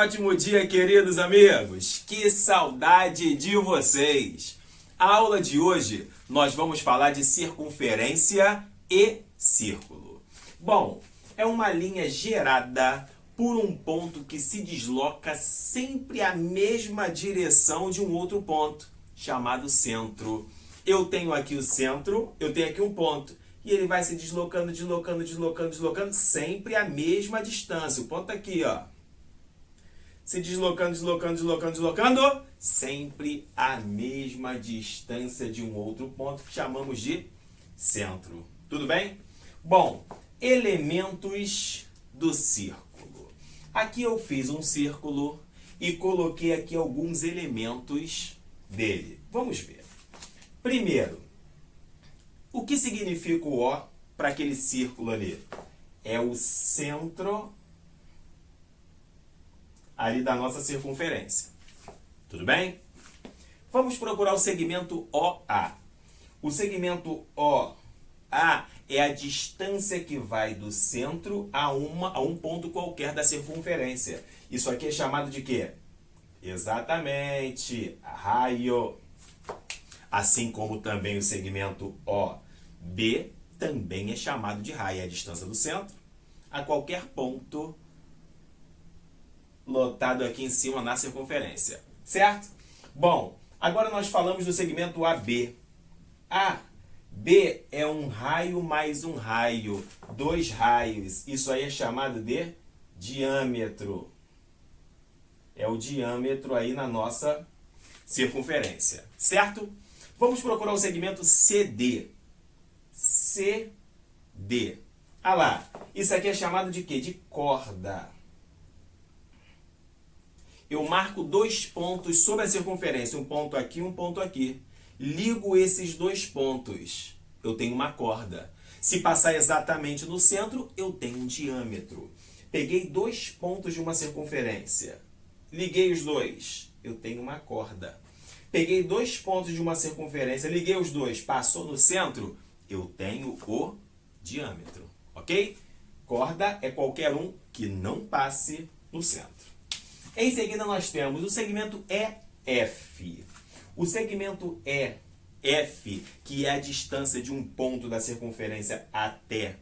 ótimo dia, queridos amigos! Que saudade de vocês! A aula de hoje nós vamos falar de circunferência e círculo. Bom, é uma linha gerada por um ponto que se desloca sempre a mesma direção de um outro ponto, chamado centro. Eu tenho aqui o centro, eu tenho aqui um ponto. E ele vai se deslocando, sempre a mesma distância. O ponto tá aqui, ó. Se deslocando, sempre a mesma distância de um outro ponto que chamamos de centro. Tudo bem? Bom, elementos do círculo. Aqui eu fiz um círculo e coloquei aqui alguns elementos dele. Vamos ver. Primeiro, o que significa o O para aquele círculo ali? É o centro ali da nossa circunferência. Tudo bem? Vamos procurar o segmento OA. O segmento OA é a distância que vai do centro a um ponto qualquer da circunferência. Isso aqui é chamado de quê? Exatamente, raio. Assim como também o segmento OB também é chamado de raio. É a distância do centro a qualquer ponto lotado aqui em cima na circunferência. Certo? Bom, agora nós falamos do segmento AB. AB é um raio mais um raio. Dois raios. Isso aí é chamado de diâmetro. É o diâmetro aí na nossa circunferência. Certo? Vamos procurar o segmento CD. CD. Ah lá. Isso aqui é chamado de quê? De corda. Eu marco dois pontos sobre a circunferência. Um ponto aqui, um ponto aqui. Ligo esses dois pontos. Eu tenho uma corda. Se passar exatamente no centro, eu tenho um diâmetro. Peguei dois pontos de uma circunferência. Liguei os dois. Eu tenho uma corda. Peguei dois pontos de uma circunferência. Liguei os dois. Passou no centro. Eu tenho o diâmetro. Ok? Corda é qualquer um que não passe no centro. Em seguida, nós temos o segmento EF. O segmento EF, que é a distância de um ponto da circunferência até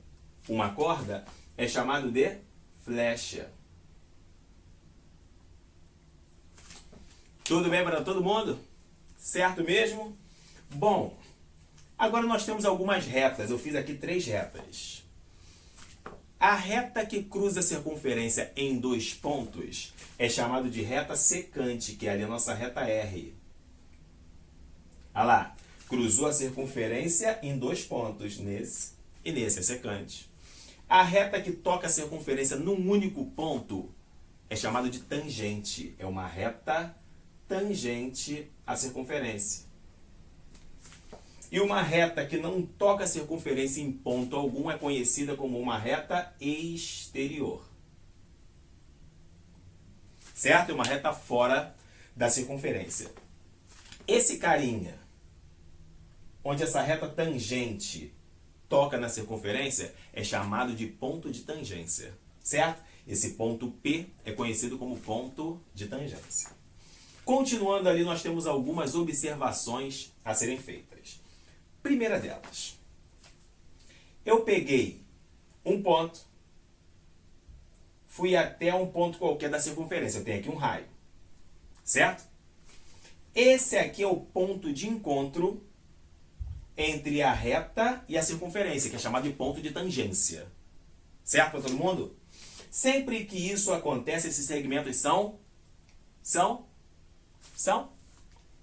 uma corda, é chamado de flecha. Tudo bem para todo mundo? Certo mesmo? Bom, agora nós temos algumas retas. Eu fiz aqui 3 retas. A reta que cruza a circunferência em dois pontos é chamado de reta secante, que é ali a nossa reta R. Olha lá, cruzou a circunferência em dois pontos, nesse e nesse, é secante. A reta que toca a circunferência num único ponto é chamada de tangente. É uma reta tangente à circunferência. E uma reta que não toca a circunferência em ponto algum é conhecida como uma reta exterior. Certo? É uma reta fora da circunferência. Esse carinha, onde essa reta tangente toca na circunferência, é chamado de ponto de tangência. Certo? Esse ponto P é conhecido como ponto de tangência. Continuando ali, nós temos algumas observações a serem feitas. Primeira delas, eu peguei um ponto, fui até um ponto qualquer da circunferência. Eu tenho aqui um raio, certo? Esse aqui é o ponto de encontro entre a reta e a circunferência, que é chamado de ponto de tangência. Certo para todo mundo? Sempre que isso acontece, esses segmentos são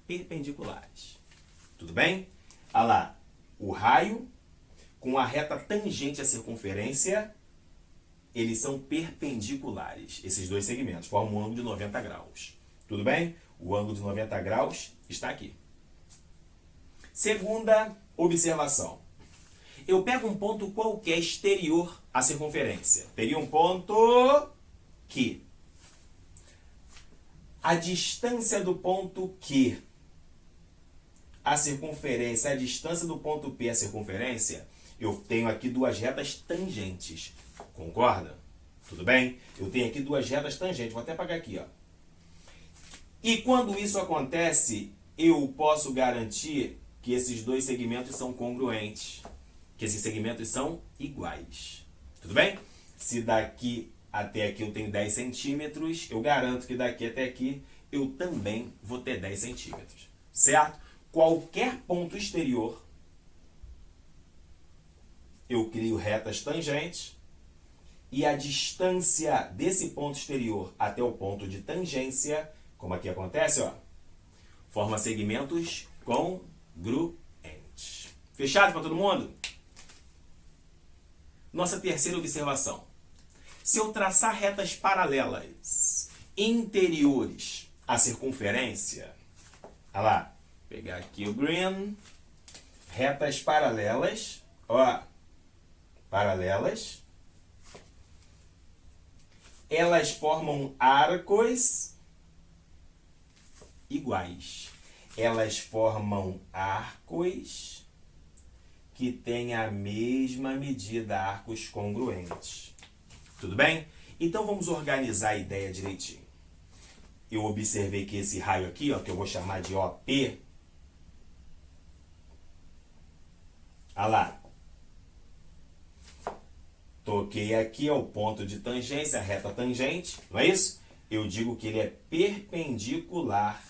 perpendiculares. Tudo bem? Olha lá, o raio com a reta tangente à circunferência, eles são perpendiculares. Esses dois segmentos formam um ângulo de 90 graus. Tudo bem? O ângulo de 90 graus está aqui. Segunda observação. Eu pego um ponto qualquer exterior à circunferência. Teria um ponto Q. A distância do ponto Q a circunferência, a distância do ponto P à circunferência, eu tenho aqui duas retas tangentes. Concorda? Tudo bem? Eu tenho aqui duas retas tangentes. Vou até apagar aqui, ó. E quando isso acontece, eu posso garantir que esses dois segmentos são congruentes. Que esses segmentos são iguais. Tudo bem? Se daqui até aqui eu tenho 10 centímetros, eu garanto que daqui até aqui eu também vou ter 10 centímetros. Certo? Qualquer ponto exterior, eu crio retas tangentes e a distância desse ponto exterior até o ponto de tangência, como aqui acontece, ó, forma segmentos congruentes. Fechado para todo mundo? Nossa terceira observação. Se eu traçar retas paralelas interiores à circunferência, olha lá, pegar aqui o green, retas paralelas, ó, paralelas, elas formam arcos iguais. Elas formam arcos que têm a mesma medida, arcos congruentes. Tudo bem? Então vamos organizar a ideia direitinho. Eu observei que esse raio aqui, ó, que eu vou chamar de OP, olha lá. Toquei aqui ao ponto de tangência, a reta tangente, não é isso? Eu digo que ele é perpendicular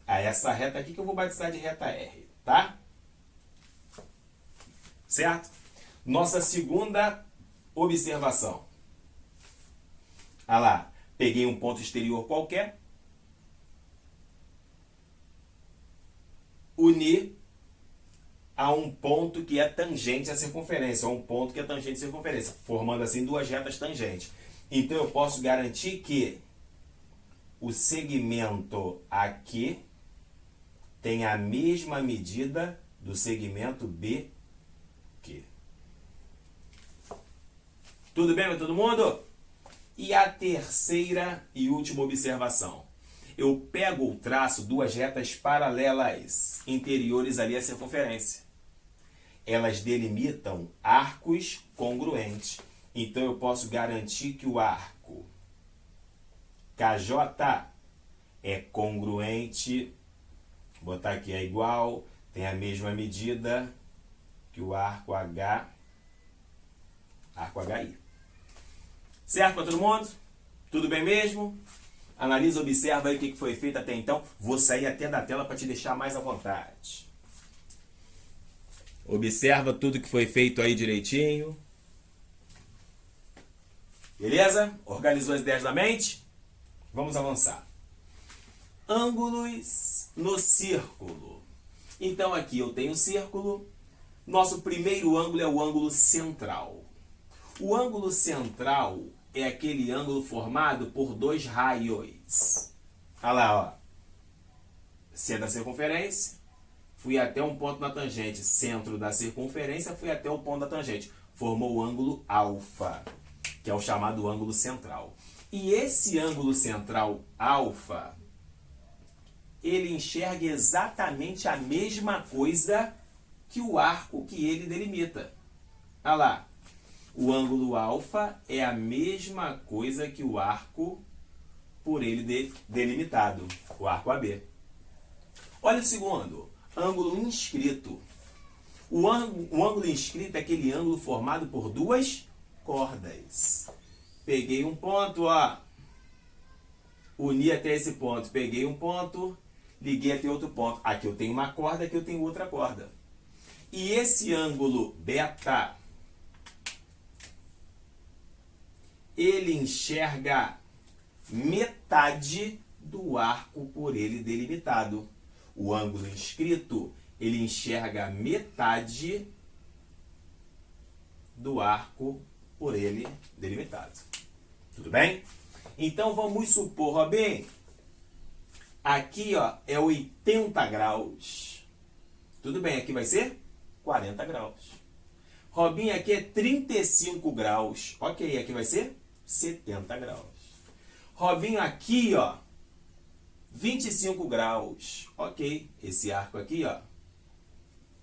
a essa reta aqui que eu vou batizar de reta R, tá? Certo? Nossa segunda observação. Olha lá, peguei um ponto exterior qualquer, uni a um ponto que é tangente à circunferência, a um ponto que é tangente à circunferência, formando assim duas retas tangentes. Então eu posso garantir que o segmento aqui tem a mesma medida do segmento BQ. Tudo bem com todo mundo? E a terceira e última observação. Eu pego ou traço duas retas paralelas interiores ali à circunferência. Elas delimitam arcos congruentes. Então eu posso garantir que o arco KJ é congruente, vou botar aqui é igual, tem a mesma medida que o arco HI. Certo para todo mundo? Tudo bem mesmo? Analisa, observa aí o que foi feito até então. Vou sair até da tela para te deixar mais à vontade. Observa tudo que foi feito aí direitinho. Beleza? Organizou as ideias da mente? Vamos avançar. Ângulos no círculo. Então aqui eu tenho o círculo. Nosso primeiro ângulo é o ângulo central. O ângulo central é aquele ângulo formado por dois raios. Olha lá, ó. C da circunferência, fui até um ponto na tangente. Centro da circunferência, fui até o ponto da tangente. Formou o ângulo alfa, que é o chamado ângulo central. E esse ângulo central alfa, ele enxerga exatamente a mesma coisa que o arco que ele delimita. Olha lá. O ângulo alfa é a mesma coisa que o arco por ele delimitado, o arco AB. Olha o segundo, ângulo inscrito. O ângulo inscrito é aquele ângulo formado por duas cordas. Peguei um ponto, ó, uni até esse ponto. Peguei um ponto, liguei até outro ponto. Aqui eu tenho uma corda, aqui eu tenho outra corda. E esse ângulo beta, ele enxerga metade do arco por ele delimitado. O ângulo inscrito, ele enxerga metade do arco por ele delimitado. Tudo bem? Então vamos supor, Robin, aqui ó, é 80 graus. Tudo bem, aqui vai ser 40 graus. Robin, aqui é 35 graus. Ok, aqui vai ser 70 graus. Robinho, aqui, ó, 25 graus. Ok, esse arco aqui, ó,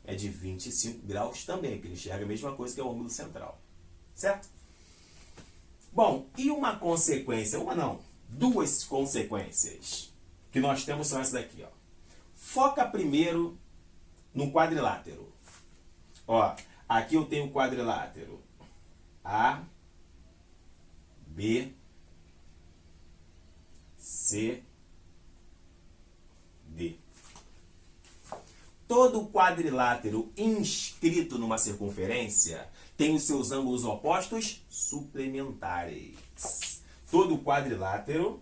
é de 25 graus também, porque ele enxerga a mesma coisa que é o ângulo central. Certo? Bom, e uma consequência, uma não, duas consequências que nós temos são essas daqui, ó. Foca primeiro no quadrilátero. Ó, aqui eu tenho o quadrilátero A, B, C, D. Todo quadrilátero inscrito numa circunferência tem os seus ângulos opostos suplementares. Todo quadrilátero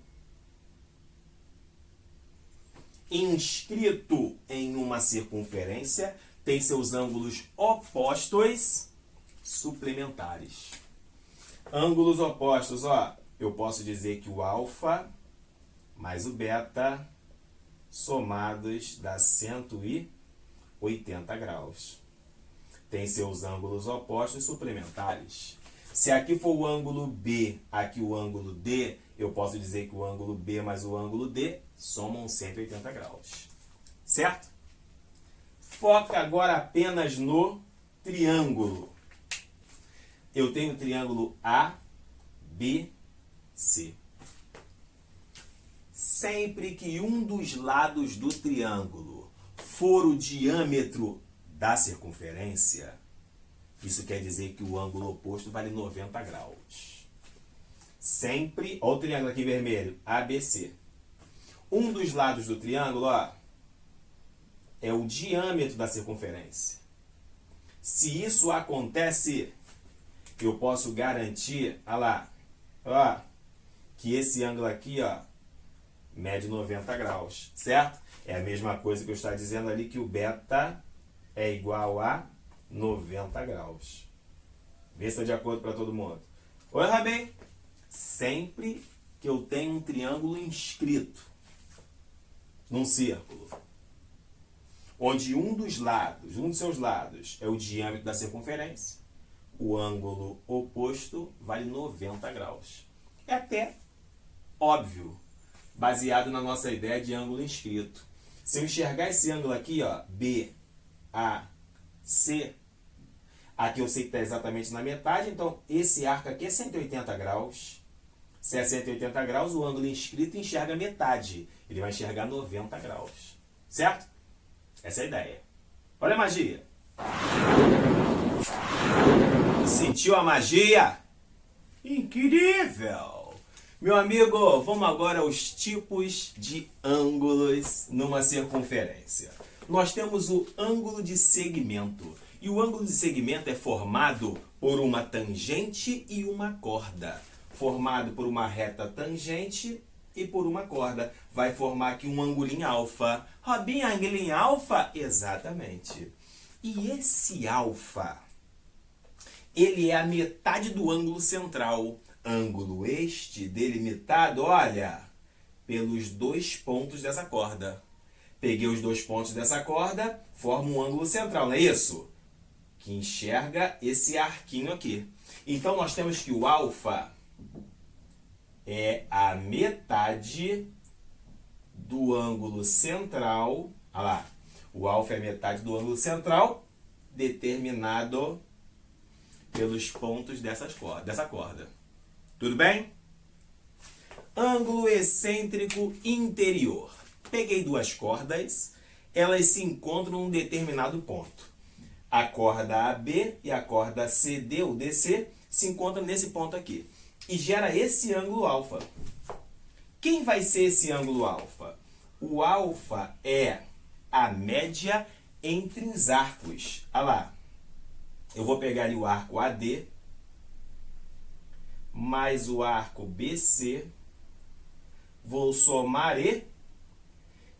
inscrito em uma circunferência tem seus ângulos opostos suplementares. Ângulos opostos, ó, eu posso dizer que o alfa mais o beta somados dá 180 graus. Tem seus ângulos opostos suplementares. Se aqui for o ângulo B, aqui o ângulo D, eu posso dizer que o ângulo B mais o ângulo D somam 180 graus. Certo? Foca agora apenas no triângulo. Eu tenho o triângulo A, B, C. Sempre que um dos lados do triângulo for o diâmetro da circunferência, isso quer dizer que o ângulo oposto vale 90 graus. Sempre, olha o triângulo aqui vermelho, ABC. Um dos lados do triângulo, ó, é o diâmetro da circunferência. Se isso acontece, eu posso garantir, olha lá, ó, que esse ângulo aqui, ó, mede 90 graus, certo? É a mesma coisa que eu estou dizendo ali, que o beta é igual a 90 graus. Vê se está de acordo para todo mundo. Oi, Rabin. Sempre que eu tenho um triângulo inscrito num círculo, onde um dos seus lados é o diâmetro da circunferência, o ângulo oposto vale 90 graus. É até óbvio, baseado na nossa ideia de ângulo inscrito. Se eu enxergar esse ângulo aqui, ó, B, A, C, aqui eu sei que está exatamente na metade, então esse arco aqui é 180 graus. Se é 180 graus, o ângulo inscrito enxerga metade. Ele vai enxergar 90 graus. Certo? Essa é a ideia. Olha a magia. Sentiu a magia? Incrível! Meu amigo, vamos agora aos tipos de ângulos numa circunferência. Nós temos o ângulo de segmento. E o ângulo de segmento é formado por uma tangente e uma corda. Formado por uma reta tangente e por uma corda. Vai formar aqui um angulinho alfa. Robinho, angulinho alfa? Exatamente. E esse alfa, ele é a metade do ângulo central. Ângulo este delimitado, olha, pelos dois pontos dessa corda. Peguei os dois pontos dessa corda, forma um ângulo central, não é isso? Que enxerga esse arquinho aqui. Então, nós temos que o alfa é a metade do ângulo central. Olha lá. O alfa é a metade do ângulo central determinado pelos pontos dessa corda. Tudo bem? Ângulo excêntrico interior. Peguei duas cordas, elas se encontram em um determinado ponto. A corda AB e a corda CD ou DC se encontram nesse ponto aqui. E gera esse ângulo alfa. Quem vai ser esse ângulo alfa? O alfa é a média entre os arcos. Olha lá. Eu vou pegar ali o arco AD mais o arco BC. Vou somar e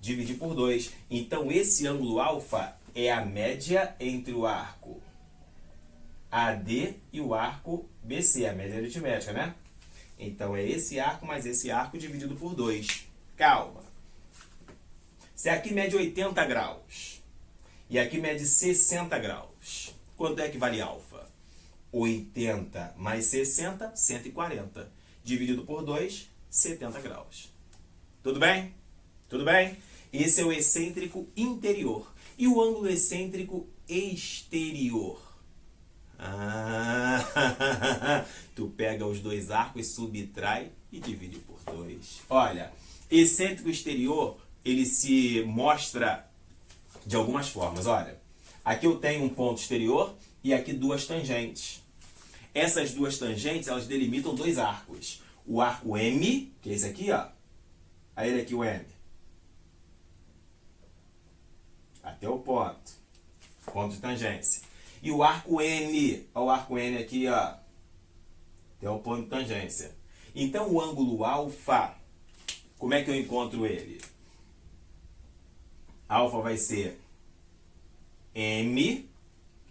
dividir por 2. Então, esse ângulo alfa é a média entre o arco AD e o arco BC, a média aritmética, né? Então, é esse arco mais esse arco dividido por 2. Calma. Se aqui mede 80 graus e aqui mede 60 graus, quanto é que vale alfa? 80 mais 60, 140. Dividido por 2, 70 graus. Tudo bem? Tudo bem? Esse é o excêntrico interior. E o ângulo excêntrico exterior? Tu pega os dois arcos, subtrai e divide por 2. Olha, excêntrico exterior, ele se mostra de algumas formas. Olha, aqui eu tenho um ponto exterior e aqui duas tangentes. Essas duas tangentes, elas delimitam dois arcos. O arco M, que é esse aqui, ó. Aí ele aqui, o M. Até o ponto. Ponto de tangência. E o arco N. Olha o arco N aqui, ó. Até o ponto de tangência. Então, o ângulo alfa, como é que eu encontro ele? Alfa vai ser M,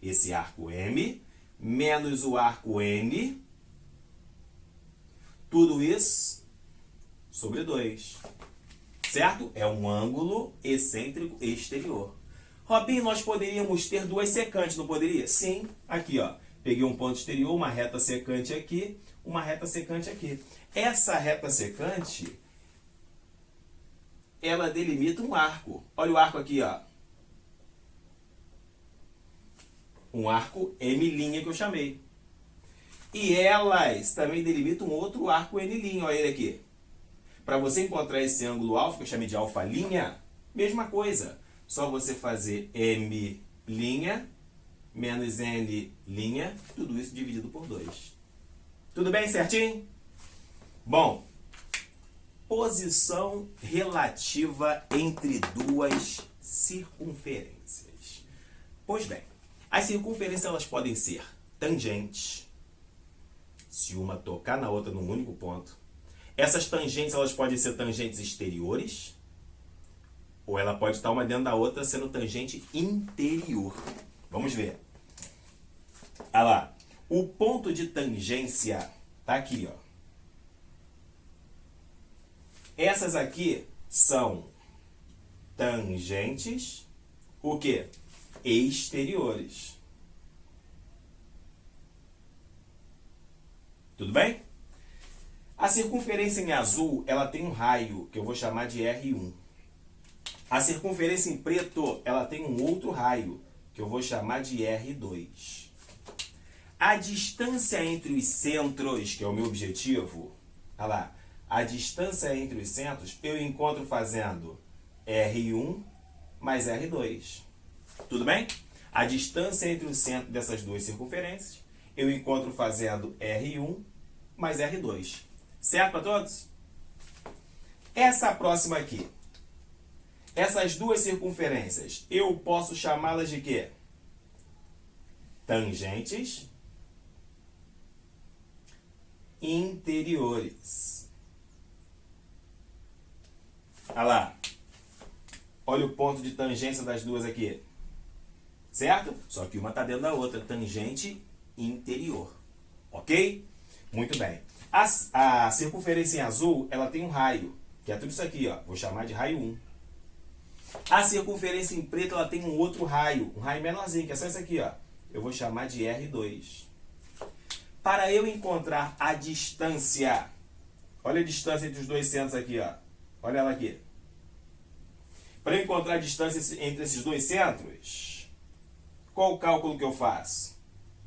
esse arco M, menos o arco N, tudo isso sobre 2. Certo? É um ângulo excêntrico exterior. Robinho, nós poderíamos ter duas secantes, não poderia? Sim. Aqui, ó. Peguei um ponto exterior, uma reta secante aqui, uma reta secante aqui. Essa reta secante, ela delimita um arco. Olha o arco aqui, ó. Um arco M' que eu chamei. E elas também delimitam um outro arco N'. Olha ele aqui. Para você encontrar esse ângulo alfa, que eu chamei de alfa linha, mesma coisa. Só você fazer M' menos N', tudo isso dividido por 2. Tudo bem certinho? Bom, posição relativa entre duas circunferências. Pois bem, as circunferências elas podem ser tangentes, se uma tocar na outra num único ponto. Essas tangentes elas podem ser tangentes exteriores, ou ela pode estar uma dentro da outra sendo tangente interior. Vamos ver. Olha lá. O ponto de tangência está aqui, ó. Essas aqui são tangentes, o quê? Exteriores. Tudo bem? A circunferência em azul, ela tem um raio, que eu vou chamar de R1. A circunferência em preto, ela tem um outro raio, que eu vou chamar de R2. A distância entre os centros, que é o meu objetivo, olha lá, a distância entre os centros, eu encontro fazendo R1 mais R2. Tudo bem? A distância entre o centro dessas duas circunferências, eu encontro fazendo R1 mais R2. Certo para todos? Essa próxima aqui. Essas duas circunferências, eu posso chamá-las de quê? Tangentes interiores. Olha lá. Olha o ponto de tangência das duas aqui. Certo? Só que uma está dentro da outra. Tangente interior. Ok? Muito bem. A circunferência em azul, ela tem um raio, que é tudo isso aqui, ó. Vou chamar de raio 1. A circunferência em preto, ela tem um outro raio, um raio menorzinho, que é só isso aqui, ó. Eu vou chamar de R2. Para eu encontrar a distância, olha a distância entre os dois centros aqui, ó. Olha ela aqui. Para eu encontrar a distância entre esses dois centros, qual o cálculo que eu faço?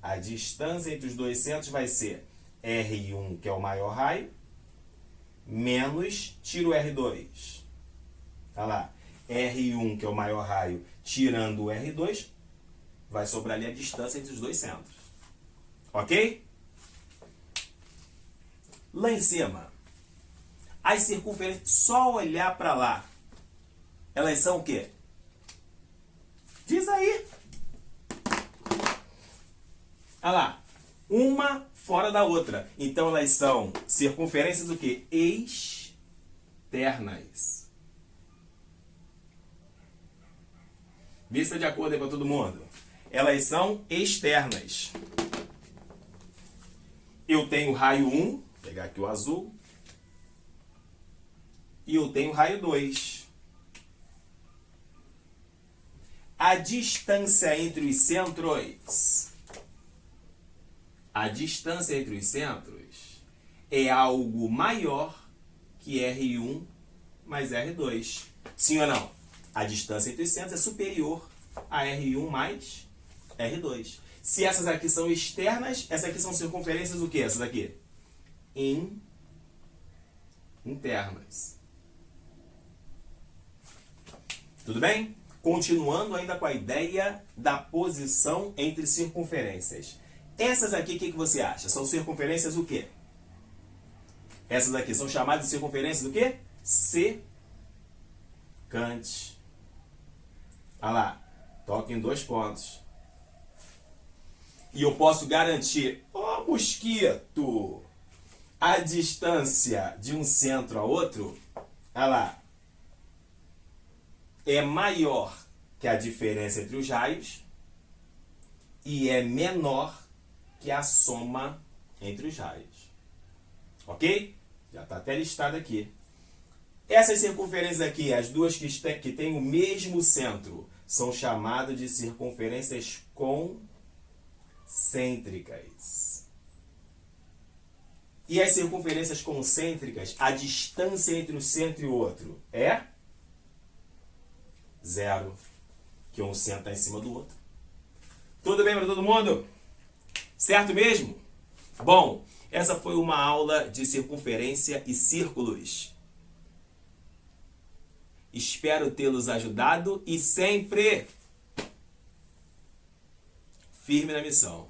A distância entre os dois centros vai ser R1, que é o maior raio, menos, tiro o R2. Olha lá. R1, que é o maior raio, tirando o R2, vai sobrar ali a distância entre os dois centros. Ok? Lá em cima, as circunferências, só olhar para lá, elas são o quê? Diz aí. Olha lá. Uma fora da outra. Então, elas são circunferências o quê? Externas. Vê se está de acordo aí para todo mundo. Elas são externas. Eu tenho raio 1, vou pegar aqui o azul. E eu tenho raio 2. A distância entre os centros. A distância entre os centros é algo maior que R1 mais R2. Sim ou não? A distância entre os centros é superior a R1 mais R2. Se essas aqui são externas, essas aqui são circunferências o quê? Essas aqui? Internas. Tudo bem? Continuando ainda com a ideia da posição entre circunferências. Essas aqui, o que você acha? São circunferências o quê? Essas aqui são chamadas de circunferências do quê? Secantes. Olha lá. Toca em 2 pontos. E eu posso garantir, mosquito, a distância de um centro a outro, olha lá, é maior que a diferença entre os raios e é menor que a soma entre os raios. Ok? Já está até listado aqui. Essas circunferências aqui, as duas que têm o mesmo centro, são chamadas de circunferências concêntricas. E as circunferências concêntricas, a distância entre o centro e o outro é 0, que um centro está em cima do outro. Tudo bem para todo mundo? Certo mesmo? Bom, essa foi uma aula de circunferência e círculos. Espero tê-los ajudado e sempre firme na missão.